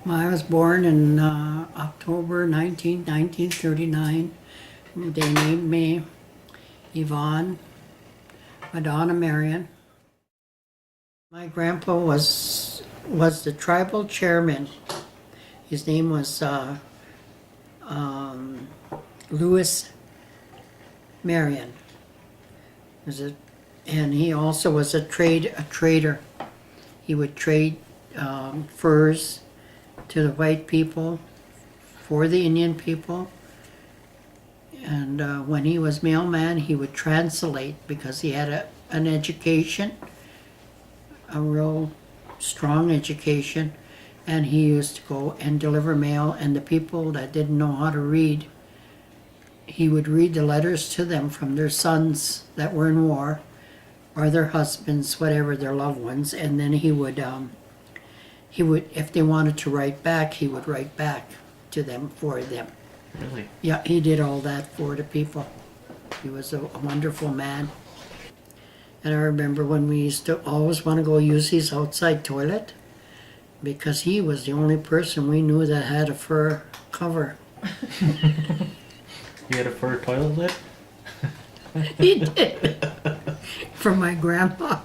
I was born in October 1939. They named me Yvonne Madonna Marion. My grandpa was the tribal chairman. His name was Louis Marion. And he also was a trader. He would trade furs to the white people for the Indian people. And when he was mailman, he would translate because he had an education, a real strong education, and he used to go and deliver mail, and the people that didn't know how to read, he would read the letters to them from their sons that were in war, or their husbands, whatever, their loved ones, and then he would, if they wanted to write back, he would write back to them for them. Really? Yeah, he did all that for the people. He was a wonderful man. And I remember when we used to always want to go use his outside toilet, because he was the only person we knew that had a fur cover. You had a fur toilet lid? He did. From my grandpa.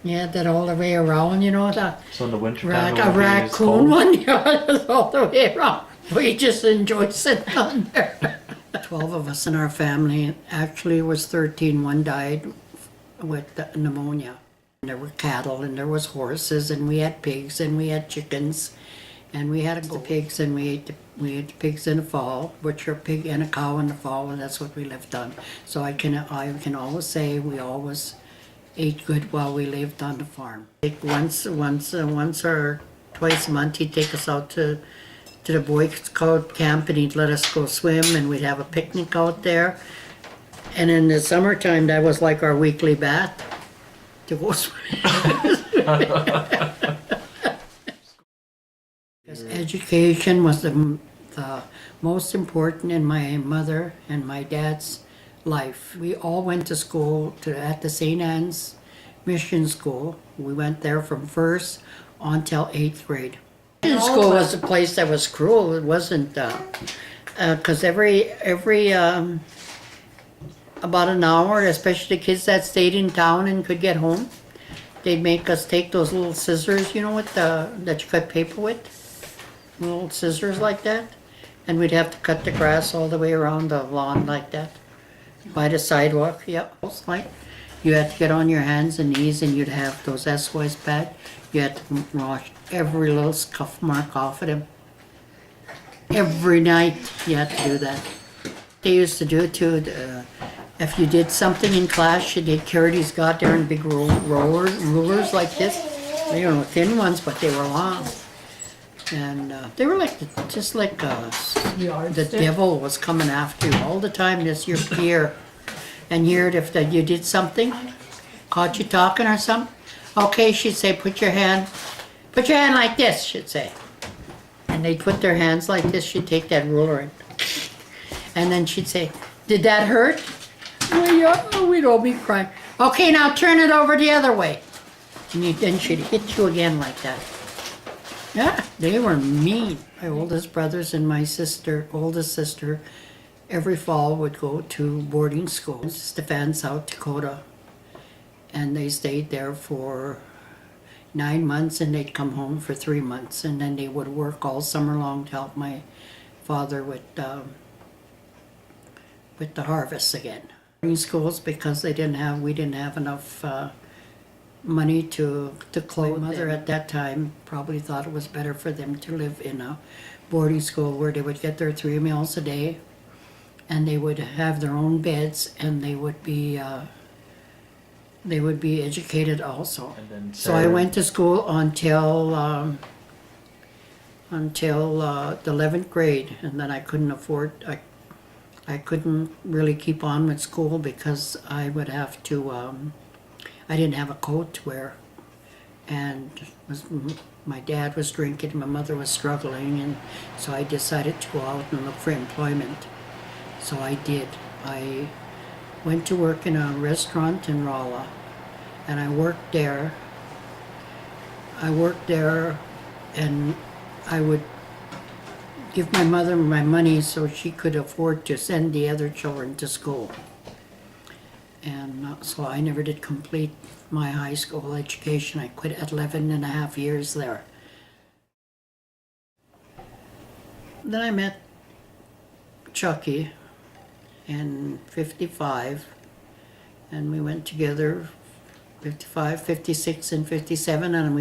He had that all the way around, you know, So in the winter time, a raccoon one, yeah, it was all the way around. We just enjoyed sitting on there. 12 of us in our family. Actually, it was 13. One died with pneumonia. And there were cattle, and there was horses, and we had pigs, and we had chickens, and we had the pigs, and we ate the pigs in the fall, which are a pig and a cow in the fall, and that's what we lived on. So I can always say we always ate good while we lived on the farm. Like once or twice a month, he'd take us out to the Boy Scout camp, and he'd let us go swim, and we'd have a picnic out there. And in the summertime, that was like our weekly bath to go swim. Because education was the most important in my mother and my dad's life. We all went to school at the St. Anne's Mission School. We went there from first until 8th grade. Mission school was a place that was cruel. It wasn't, because every about an hour, especially the kids that stayed in town and could get home, they'd make us take those little scissors, you know, that you cut paper with, little scissors like that, and we'd have to cut the grass all the way around the lawn like that, by the sidewalk. Yep, like you had to get on your hands and knees, and you'd have those SOS pads. You had to wash every little scuff mark off of them. Every night you had to do that. They used to do it too. If you did something in class, they'd carry these goddamn big rulers like this. You know, thin ones, but they were long. And they were just like the devil was coming after you all the time. This your peer. And here, if you did something, caught you talking or something, okay, she'd say, put your hand like this, she'd say. And they'd put their hands like this, she'd take that ruler and then she'd say, did that hurt? Well, yeah, we'd all be crying. Okay, now turn it over the other way. And then she'd hit you again like that. Yeah, they were mean. My oldest brothers and my oldest sister, every fall would go to boarding school, Stefan, South Dakota. And they stayed there for 9 months, and they'd come home for 3 months, and then they would work all summer long to help my father with the harvest again. Boarding schools, because we didn't have enough money to clothe. My mother at that time probably thought it was better for them to live in a boarding school where they would get their 3 meals a day, and they would have their own beds, and they would be educated also. So I went to school until the 11th grade, and then I couldn't afford. I couldn't really keep on with school because I would have to. I didn't have a coat to wear, and my dad was drinking, my mother was struggling, and so I decided to go out and look for employment. So I did. I went to work in a restaurant in Rolla, and I worked there and I would give my mother my money so she could afford to send the other children to school. And so I never did complete my high school education. I quit at 11 and a half years there. Then I met Chucky in 55, and we went together 55, 56, and 57, and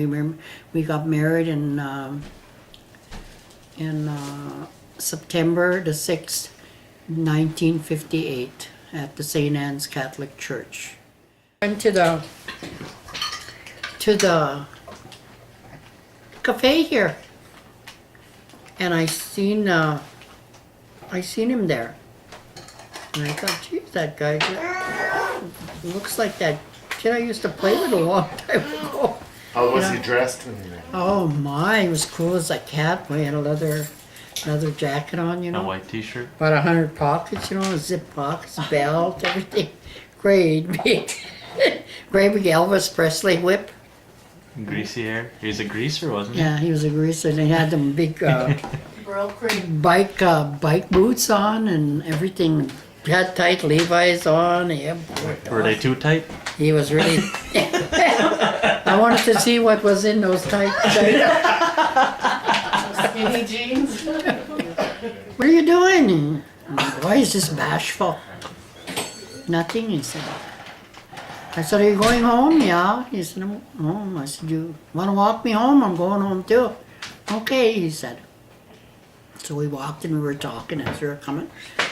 we got married in September the 6th, 1958 at the St. Anne's Catholic Church. Went to the cafe here, and I seen him there, and I thought, geez, that guy looks like that kid I used to play with a long time ago. How was he dressed when you met? Oh my, he was cool as a cat. He had a leather jacket on, you know. A white t-shirt. About 100 pockets, you know, zip pockets, belt, everything. Great big, great big Elvis Presley whip. Greasy hair. He was a greaser, wasn't he? Yeah, he was a greaser. And he had them big bike boots on and everything. He had tight Levi's on. Yeah, Were they too tight? he was really. I wanted to see what was in those tight. Skinny jeans. What are you doing? Why is this bashful? Nothing, he said. I said, are you going home? Yeah. He said, I'm home. I said, you want to walk me home? I'm going home too. Okay, he said. So we walked and we were talking as we were coming.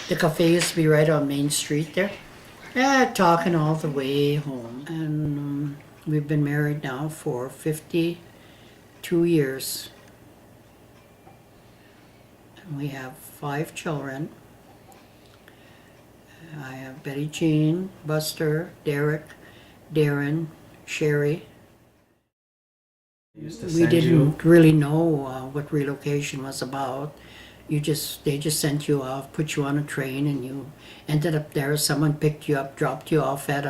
The cafe used to be right on Main Street there. Yeah, talking all the way home. And we've been married now for 52 years. And we have 5 children. I have Betty Jean, Buster, Derek, Darren, Sherry. We didn't really know what relocation was about. They just sent you off, put you on a train, and you ended up there. Someone picked you up, dropped you off at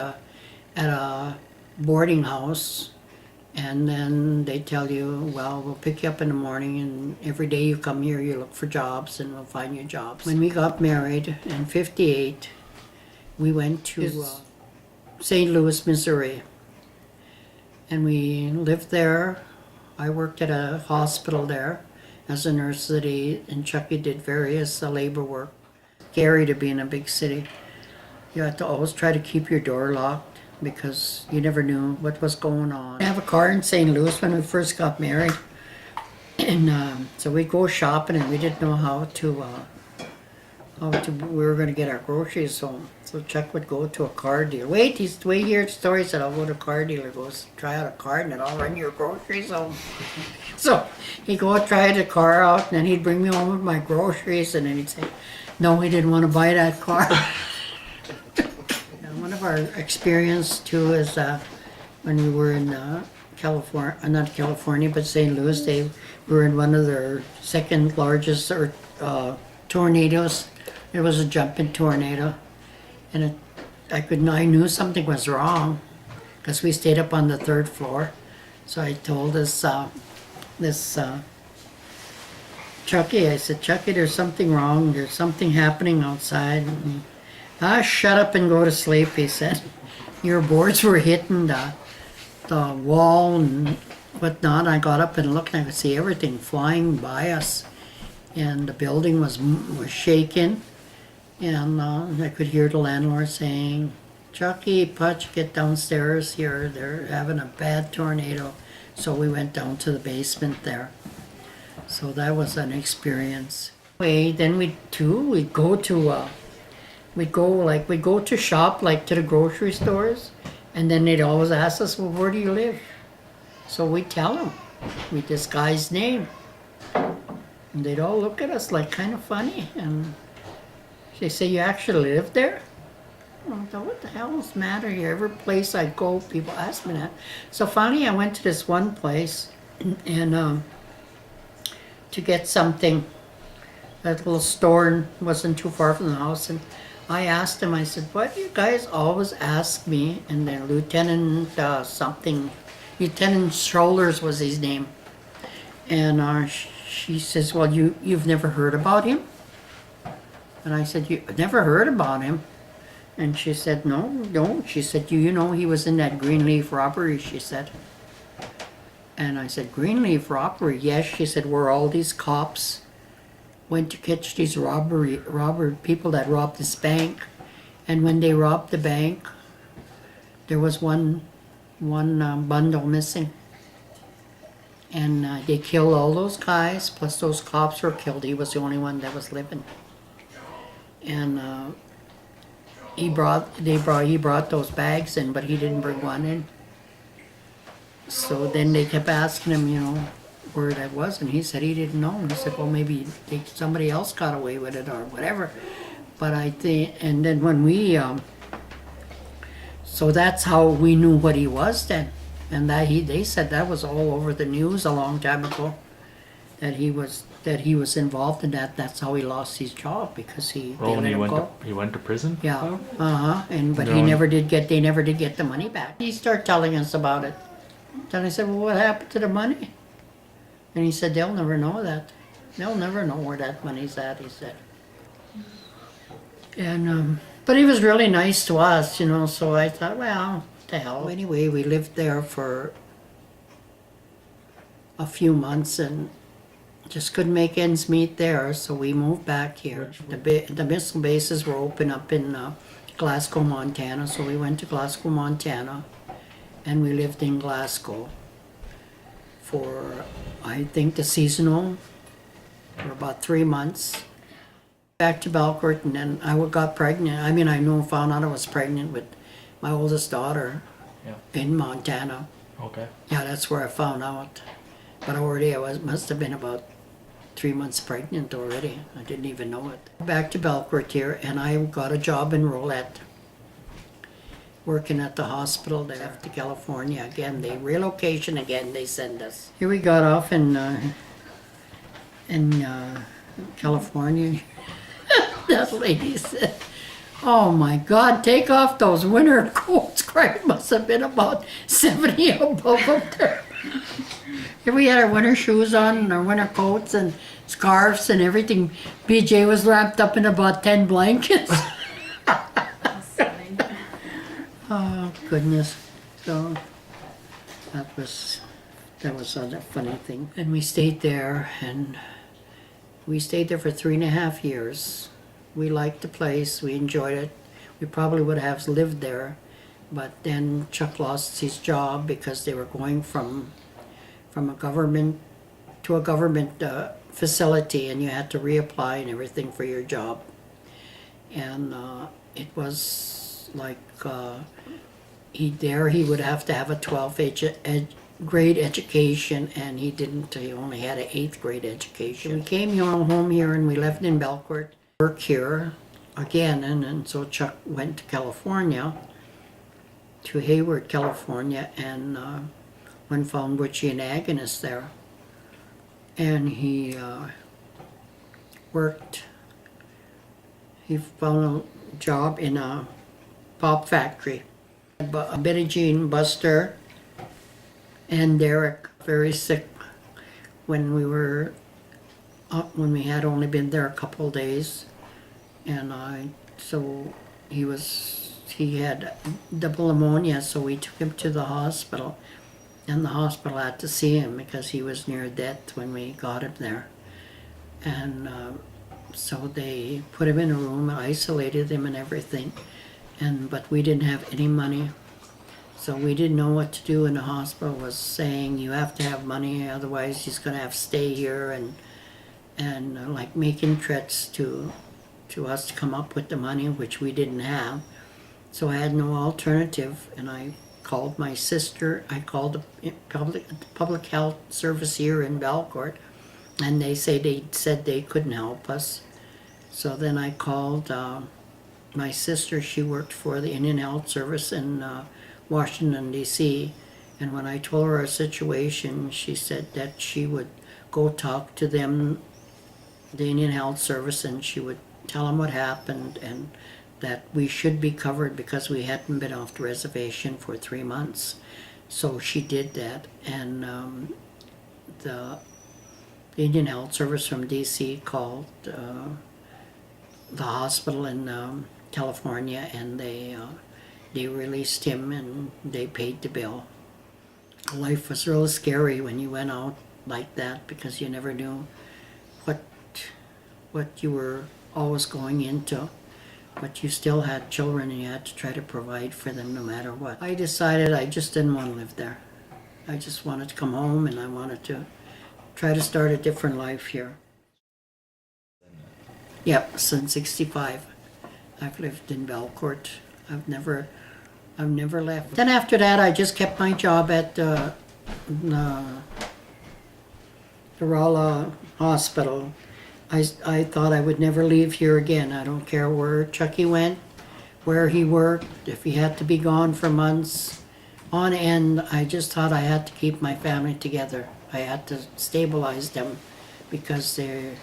a boarding house, and then they tell you, well, we'll pick you up in the morning, and every day you come here, you look for jobs, and we'll find you jobs. When we got married in '58, we went to St. Louis, Missouri, and we lived there. I worked at a hospital there as a nurse aide, and Chucky did various labor work. Scary to be in a big city. You had to always try to keep your door locked because you never knew what was going on. I have a car in St. Louis when we first got married, and so we'd go shopping, and we didn't know how to we were going to get our groceries home. So Chuck would go to a car dealer. Wait, he's way here at the store. He said, I'll go to a car dealer. Go try out a car, and then I'll run your groceries home. So he'd go try the car out, and then he'd bring me home with my groceries, and then he'd say, no, he didn't want to buy that car. And one of our experience too is when we were in California, not California, but St. Louis, we were in one of their second largest tornadoes. It was a jumping tornado, and I knew something was wrong because we stayed up on the 3rd floor. So I told this Chucky, I said, Chucky, there's something wrong. There's something happening outside. And shut up and go to sleep, he said. Your boards were hitting the wall and whatnot. I got up and looked, and I could see everything flying by us. And the building was shaking. And I could hear the landlord saying, Chucky, Putch, get downstairs here. They're having a bad tornado. So we went down to the basement there. So that was an experience. Then we'd go to shop, like to the grocery stores, and then they'd always ask us, well, where do you live? So we'd tell them. We'd disguise name. And they'd all look at us like kind of funny, and they say, you actually live there? I thought, what the hell is the matter here? Every place I go, people ask me that. So finally I went to this one place, and to get something. That little store wasn't too far from the house, and I asked him, I said, why do you guys always ask me? And then Lieutenant Shoulders was his name. And she says, well, you've never heard about him? And I said, you never heard about him? And she said, no. She said, you know he was in that Greenleaf robbery, she said. And I said, Greenleaf robbery? Yes, she said, where all these cops went to catch these people that robbed this bank. And when they robbed the bank, there was one bundle missing. And they killed all those guys, plus those cops were killed. He was the only one that was living. And he brought those bags in, but he didn't bring one in. So then they kept asking him, you know, where that was, and he said he didn't know. And he said, well, maybe somebody else got away with it or whatever. But I think, and then when we, so that's how we knew what he was then. And that they said that was all over the news a long time ago, that he was involved in that. That's how he lost his job, because they let him go. He went to prison? Yeah, but No. they never did get the money back. He started telling us about it. Then I said, well, what happened to the money? And he said, they'll never know that. They'll never know where that money's at, he said. And, but he was really nice to us, you know, so I thought, well, what the hell. Anyway, we lived there for a few months and just couldn't make ends meet there, so we moved back here. The missile bases were open up in Glasgow, Montana, so we went to Glasgow, Montana, and we lived in Glasgow for, I think, the seasonal for about 3 months. Back to Belcourt, and then I got pregnant. I mean, found out I was pregnant with my oldest daughter in Montana. Okay. Yeah, that's where I found out. But already must have been about 3 months pregnant already. I didn't even know it. Back to Belcourt here, and I got a job in Rolette, working at the hospital there to California again. They relocation again. They send us. Here we got off in California. That lady said, "Oh my God, take off those winter coats." It must have been about 70 above up there. Here we had our winter shoes on and our winter coats and scarves and everything. BJ was wrapped up in about 10 blankets. Oh goodness! So that was a funny thing. And we stayed there, and we stayed there for 3.5 years. We liked the place. We enjoyed it. We probably would have lived there, but then Chuck lost his job because they were going from a government to a government facility, and you had to reapply and everything for your job. And it was like he would have to have a 12th grade education, and he didn't. He only had an 8th grade education. We came home here, and we lived in Belcourt. Work here again, and so Chuck went to California, to Hayward, California, and found Butchie and Agnes there. And he found a job in a pop factory. Betty Jean, Buster, and Derek, very sick when we had only been there a couple of days. And so he had double pneumonia, so we took him to the hospital. And the hospital had to see him because he was near death when we got him there. And so they put him in a room, isolated him and everything. But we didn't have any money. So we didn't know what to do, and the hospital was saying, you have to have money, otherwise he's going to have to stay here, and like making threats to us to come up with the money, which we didn't have. So I had no alternative, and I called my sister. I called the public health service here in Belcourt, and they said they couldn't help us. So then I called my sister. She worked for the Indian Health Service in Washington, D.C., and when I told her our situation, she said that she would go talk to them, the Indian Health Service, and she would tell them what happened and that we should be covered because we hadn't been off the reservation for 3 months. So she did that, and the the Indian Health Service from DC called the hospital in California, and they released him and they paid the bill. Life was real scary when you went out like that because you never knew what you were always going into. But you still had children and you had to try to provide for them no matter what. I decided I just didn't want to live there. I just wanted to come home and I wanted to try to start a different life here. Yep, since 65. I've lived in Belcourt. I've never left. Then after that, I just kept my job at the Rolla Hospital. I thought I would never leave here again. I don't care where Chucky went, where he worked, if he had to be gone for months on end. I just thought I had to keep my family together. I had to stabilize them because there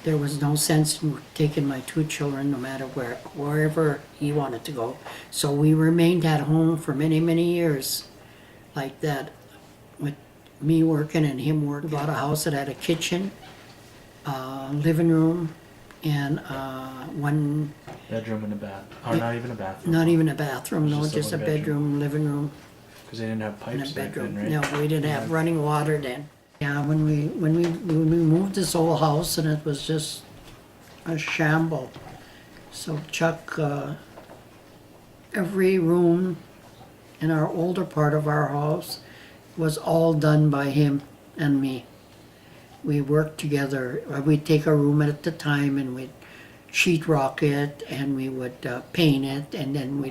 was no sense in taking my two children no matter wherever he wanted to go. So we remained at home for many, many years like that, with me working and him working. We bought a house that had a kitchen, living room, and one... Bedroom and a bath. Or not even a bathroom. Not even a bathroom, no, Just just a one bedroom, living room, Because they didn't have and pipes a back then, bedroom. right? No, we didn't have running water then. Yeah, when we moved this old house, and it was just a shamble. So Chuck, every room in our older part of our house was all done by him and me. We worked together. We'd take a room at a time and we'd sheetrock it and we would paint it, and then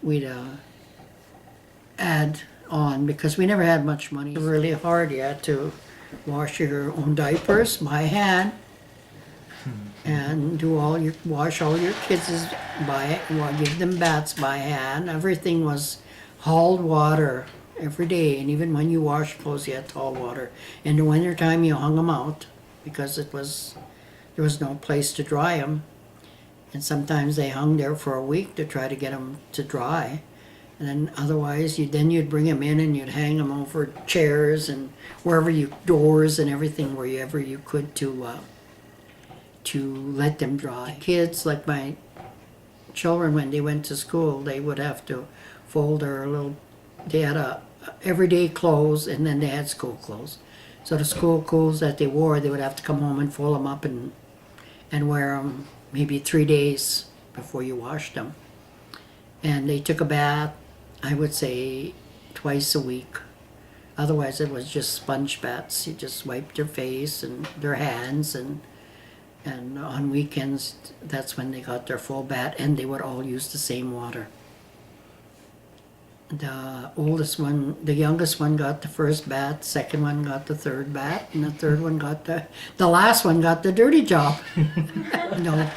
we'd add on, because we never had much money. It was really hard. You had to wash your own diapers by hand and wash all your kids give them baths by hand. Everything was hauled water every day, and even when you wash clothes you had to haul water. In the winter time you hung them out because there was no place to dry them, and sometimes they hung there for a week to try to get them to dry. And then otherwise, you'd bring them in and you'd hang them over chairs and doors and everything wherever you could to let them dry. Kids, like my children, when they went to school, they would have to fold they had everyday clothes, and then they had school clothes. So the school clothes that they wore, they would have to come home and fold them up and wear them maybe 3 days before you washed them. And they took a bath, I would say, twice a week. Otherwise it was just sponge baths. You just wiped their face and their hands, and on weekends that's when they got their full bath, and they would all use the same water. The youngest one got the first bath, second one got the third bath, and the third one got the last one got the dirty job. No,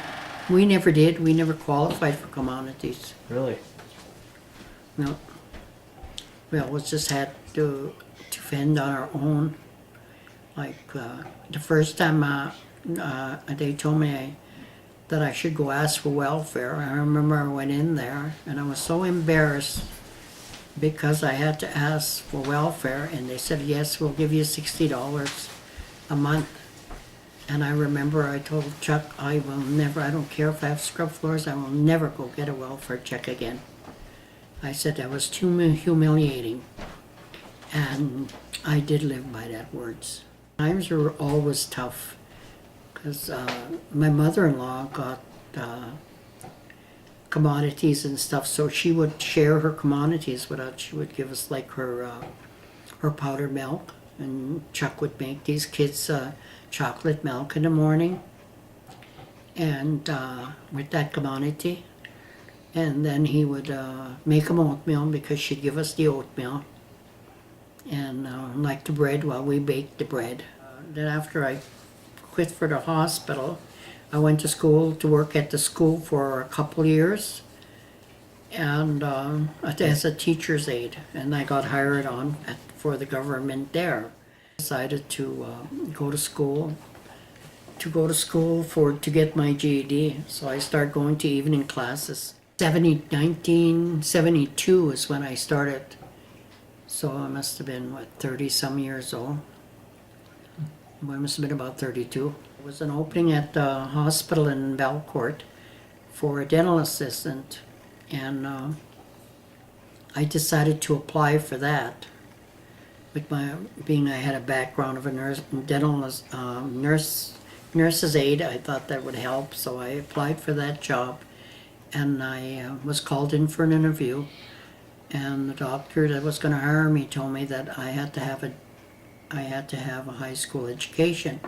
we never did. We never qualified for commodities. Really? No. We always just had to fend on our own. Like the first time they told me that I should go ask for welfare, I remember I went in there and I was so embarrassed because I had to ask for welfare, and they said, yes, we'll give you $60 a month. And I remember I told Chuck, I don't care if I have scrub floors, I will never go get a welfare check again. I said that was too humiliating. And I did live by that words. Times were always tough because my mother-in-law got commodities and stuff, so she would share her commodities with us. She would give us like her powdered milk, and Chuck would make these kids chocolate milk in the morning, and with that commodity, and then he would make them oatmeal because she'd give us the oatmeal, and like the bread while we baked the bread. Then after I quit for the hospital, I went to school to work at the school for a couple years, and as a teacher's aide, and I got hired on for the government there. I decided to go to school to get my GED. So I started going to evening classes. 1972 is when I started. So I must have been 30 some years old. I must have been about 32. There was an opening at the hospital in Belcourt for a dental assistant, and I decided to apply for that. With my being, I had a background of a nurse's aide. I thought that would help, so I applied for that job, and I was called in for an interview. And the doctor that was going to hire me told me that I had to have a high school education.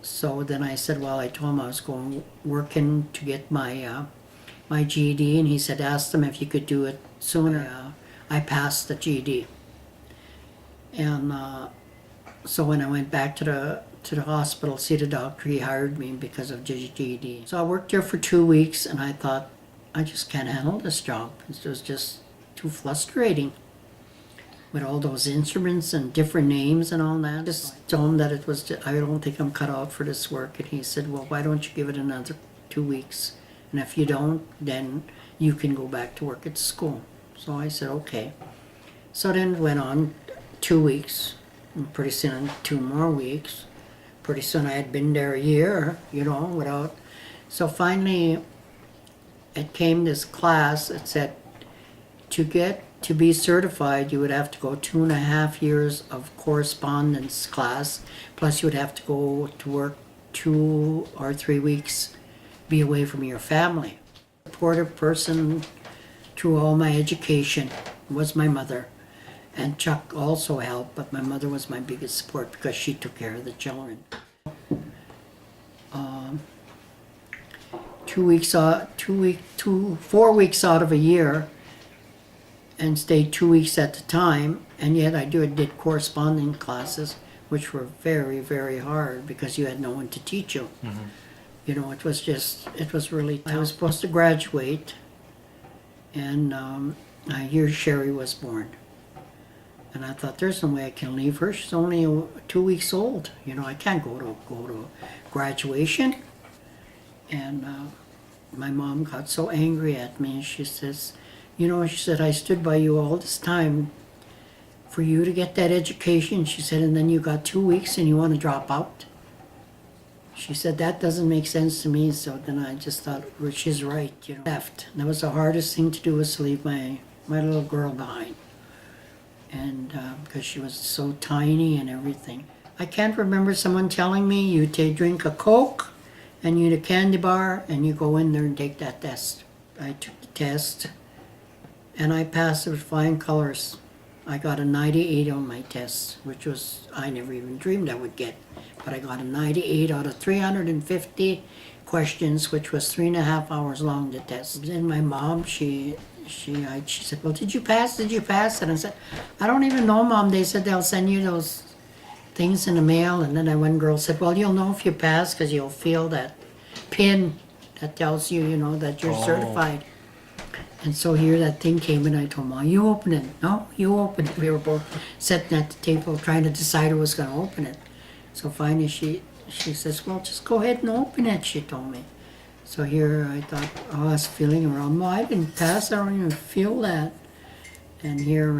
So then I said, well, I told him I was going working to get my my GED, and he said, ask them if you could do it sooner. I passed the GED, and so when I went back to the hospital to see the doctor, he hired me because of GED. So I worked there for 2 weeks, and I thought, I just can't handle this job. It was just too frustrating with all those instruments and different names and all that. Just told him that it was, I don't think I'm cut out for this work. And he said, well, why don't you give it another 2 weeks? And if you don't, then you can go back to work at school. So I said, okay. So then it went on 2 weeks, and pretty soon 2 more weeks. Pretty soon I had been there a year, without. So finally, it came this class that said, to be certified, you would have to go 2.5 years of correspondence class, plus you would have to go to work 2 or 3 weeks, be away from your family. Supportive person through all my education was my mother, and Chuck also helped, but my mother was my biggest support because she took care of the children. 4 weeks out of a year, and stayed 2 weeks at a time, and yet I did corresponding classes, which were very, very hard because you had no one to teach you. Mm-hmm. It was really tough. I was supposed to graduate, and a year Sherry was born. And I thought, there's no way I can leave her. She's only 2 weeks old. I can't go to graduation. And my mom got so angry at me, and she says, she said, I stood by you all this time for you to get that education. She said, and then you got 2 weeks and you want to drop out. She said, that doesn't make sense to me. So then I just thought, well, she's right, Left. And that was the hardest thing to do, was to leave my little girl behind. And because she was so tiny and everything. I can't remember someone telling me, you drink a Coke and you eat a candy bar and you go in there and take that test. I took the test. And I passed it with flying colors. I got a 98 on my test, which was, I never even dreamed I would get. But I got a 98 out of 350 questions, which was 3.5 hours long, the test. And my mom, she said, well, did you pass? Did you pass? And I said, I don't even know, Mom. They said they'll send you those things in the mail. And then one girl said, well, you'll know if you pass because you'll feel that pin that tells you, that you're certified. And so here that thing came, and I told Mom, you open it. No, you open it. We were both sitting at the table trying to decide who was going to open it. So finally she says, well, just go ahead and open it, she told me. So here I thought, I was feeling around. No, I didn't pass. I don't even feel that. And here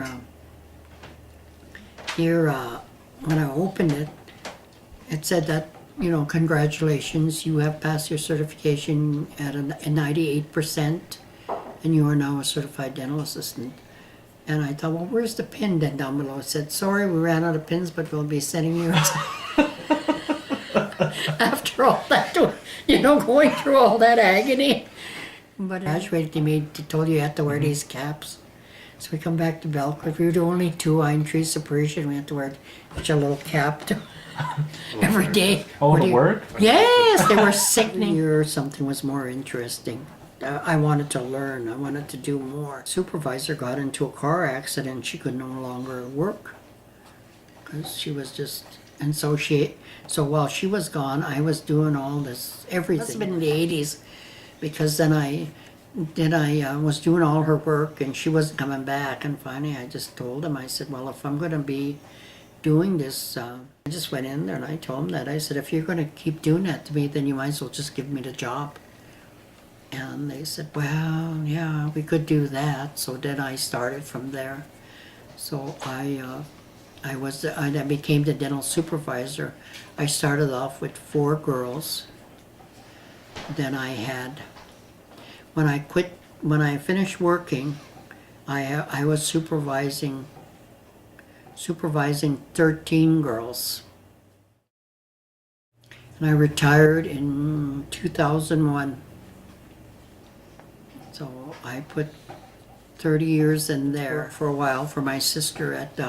when I opened it, it said that, congratulations, you have passed your certification at a 98%. And you are now a certified dental assistant. And I thought, well, where's the pin? Then down below it said, sorry, we ran out of pins, but we'll be sending you. After all that, going through all that agony. But graduated, they told you had to wear these caps. So we come back to Belcourt. We were the only 2 iron tree separation. We had to wear such a little cap every day. Oh, to work? Yes, they were sickening. Or something was more interesting. I wanted to learn. I wanted to do more. Supervisor got into a car accident. She could no longer work because she was just. And so while she was gone, I was doing all this everything. Must have been in the 80s, because then I was doing all her work and she wasn't coming back. And finally, I just told him. I said, well, if I'm going to be doing this, I just went in there and I told him that. I said, if you're going to keep doing that to me, then you might as well just give me the job. And they said, well, yeah, we could do that. So then I started from there. So I I became the dental supervisor. I started off with 4 girls. Then when I finished working, I was supervising 13 girls. And I retired in 2001. So I put 30 years in there for a while for my sister at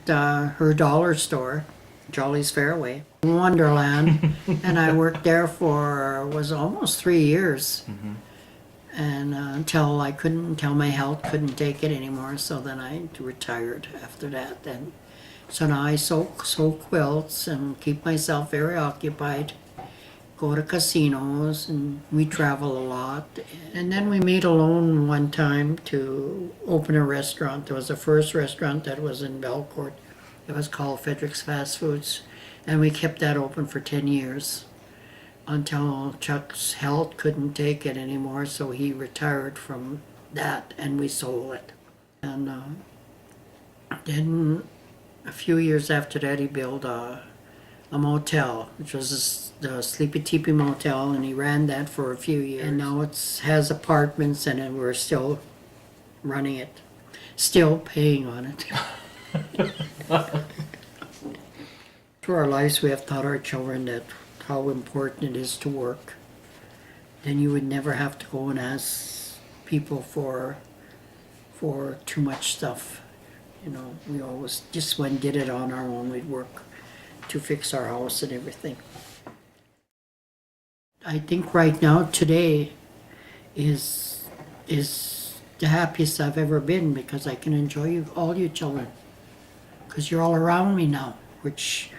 her dollar store, Jolly's Fairway, Wonderland, and I worked there for was almost 3 years, and until my health couldn't take it anymore. So then I retired after that. And so now I sew quilts and keep myself very occupied. Go to casinos, and we travel a lot. And then we made a loan one time to open a restaurant. It was the first restaurant that was in Belcourt. It was called Frederick's Fast Foods, and we kept that open for 10 years until Chuck's health couldn't take it anymore, so he retired from that, and we sold it. And then a few years after that, he built a motel, which was the Sleepy Teepee Motel, and he ran that for a few years. And now it has apartments, and then we're still running it, still paying on it. Through our lives, we have taught our children that how important it is to work. Then you would never have to go and ask people for too much stuff. You know, we always just did it on our own. We'd work to fix our house and everything. I think right now, today, is the happiest I've ever been, because I can enjoy all you children. Because you're all around me now, which,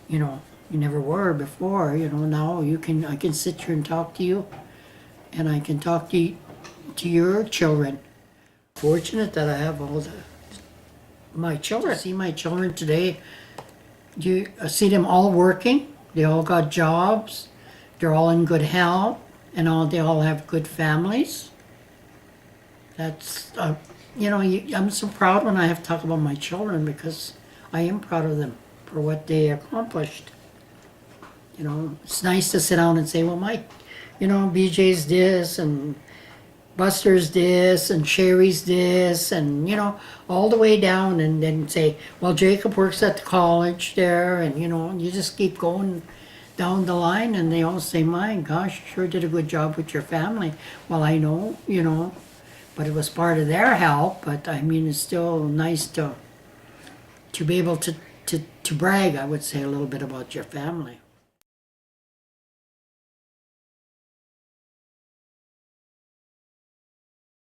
you know, you never were before. You know, now I can sit here and talk to you, and I can talk to your children. Fortunate that I have my children. See my children today. You see them all working. They all got jobs. They're all in good health, and they all have good families. That's you know, I'm so proud when I have to talk about my children, because I am proud of them for what they accomplished. You know, it's nice to sit down and say, well, Mike, you know, BJ's this, and Buster's this, and Sherry's this, and, you know, all the way down, and then say, well, Jacob works at the college there, and, you know, you just keep going down the line, and they all say, my gosh, you sure did a good job with your family. Well, I know, you know, but it was part of their help. But I mean, it's still nice to be able to brag, I would say, a little bit about your family.